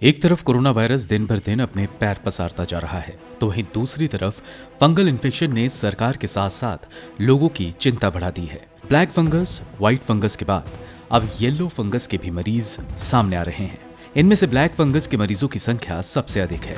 एक तरफ corona virus दिन भर दिन अपने पैर पसारता जा रहा है, तो वहीं दूसरी तरफ फंगल इन्फेक्शन ने सरकार के साथ साथ लोगों की चिंता बढ़ा दी है। ब्लैक फंगस, व्हाइट फंगस के बाद अब येलो फंगस के भी मरीज सामने आ रहे हैं। इनमें से ब्लैक फंगस के मरीजों की संख्या सबसे अधिक है।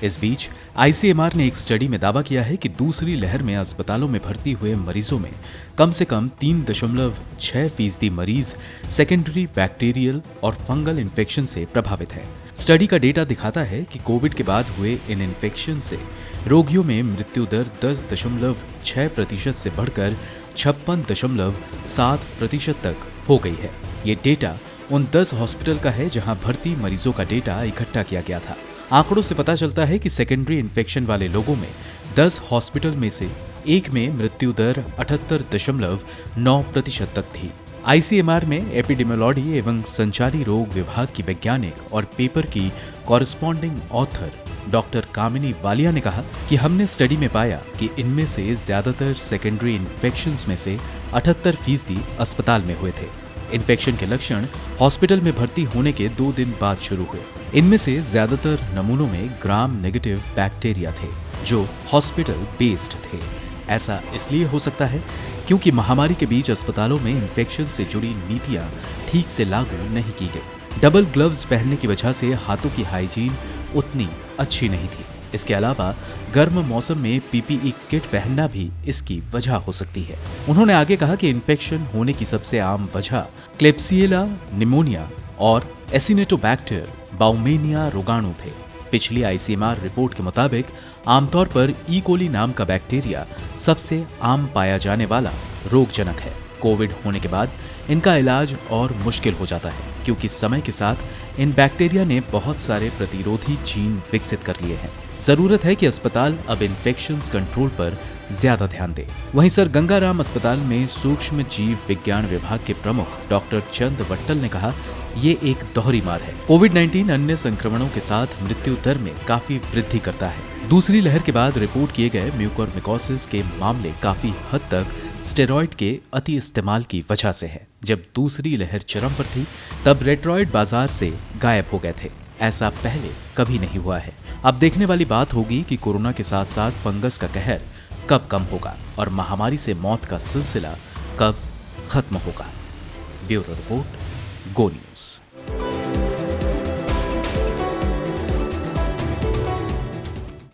इस बीच आईसीएमआर ने एक स्टडी में दावा किया है कि दूसरी लहर में अस्पतालों में भर्ती हुए मरीजों में कम से कम 3.6% मरीज सेकेंडरी बैक्टीरियल और फंगल इन्फेक्शन से प्रभावित हैं। स्टडी का डेटा दिखाता है कि कोविड के बाद हुए इन इन्फेक्शन से रोगियों में मृत्यु दर 10.6% से बढ़कर 56.7% तक हो गई है। ये डेटा उन 10 हॉस्पिटल का है जहां भर्ती मरीजों का डेटा इकट्ठा किया गया था। आंकड़ों से पता चलता है कि सेकेंडरी इन्फेक्शन वाले लोगों में 10 हॉस्पिटल में से एक में मृत्यु दर 78.9% तक थी। आईसीएमआर में एपिडेमियोलॉजी एवं संचारी रोग विभाग की वैज्ञानिक और पेपर की कॉरेस्पॉन्डिंग ऑथर डॉक्टर कामिनी वालिया ने कहा कि हमने स्टडी में पाया कि इनमें से ज्यादातर सेकेंडरी इन्फेक्शंस में से 78% अस्पताल में हुए थे। इन्फेक्शन के लक्षण हॉस्पिटल में भर्ती होने के 2 दिन बाद शुरू हुए। इनमें से ज्यादातर नमूनों में ग्राम नेगेटिव बैक्टीरिया थे जो हॉस्पिटल बेस्ड थे। ऐसा इसलिए हो सकता है क्योंकि महामारी के बीच अस्पतालों में इन्फेक्शन से जुड़ी नीतियां ठीक से लागू नहीं की गई। डबल ग्लव्स पहनने की वजह से हाथों की हाइजीन उतनी अच्छी नहीं थी। इसके अलावा गर्म मौसम में पीपीई किट पहनना भी इसकी वजह हो सकती है। उन्होंने आगे कहा कि इन्फेक्शन होने की सबसे आम वजह क्लेब्सिएला निमोनिया और एसिनेटोबैक्टर बाउमेनिया रोगाणु थे। पिछली आईसीएमआर रिपोर्ट के मुताबिक आमतौर पर ई कोली नाम का बैक्टीरिया सबसे आम पाया जाने वाला रोगजनक है। कोविड होने के बाद इनका इलाज और मुश्किल हो जाता है क्योंकि समय के साथ इन बैक्टीरिया ने बहुत सारे प्रतिरोधी जीन विकसित कर लिए हैं। जरूरत है कि अस्पताल अब इन्फेक्शंस कंट्रोल पर ज्यादा ध्यान दे। वहीं सर गंगाराम अस्पताल में सूक्ष्म जीव विज्ञान विभाग के प्रमुख डॉक्टर चंद वट्टल ने कहा, ये एक दोहरी मार है। कोविड-19 अन्य संक्रमणों के साथ मृत्यु दर में काफी वृद्धि करता है। दूसरी लहर के बाद रिपोर्ट किए गए म्यूकोरमिकोसिस के मामले काफी हद तक स्टेरॉइड के अति इस्तेमाल की वजह से है। जब दूसरी लहर चरम पर थी तब रेट्रॉइड बाजार से गायब हो गए थे। ऐसा पहले कभी नहीं हुआ है। अब देखने वाली बात होगी कि कोरोना के साथ साथ फंगस का कहर कब कम होगा और महामारी से मौत का सिलसिला कब खत्म होगा। ब्यूरो रिपोर्ट, गो न्यूज़।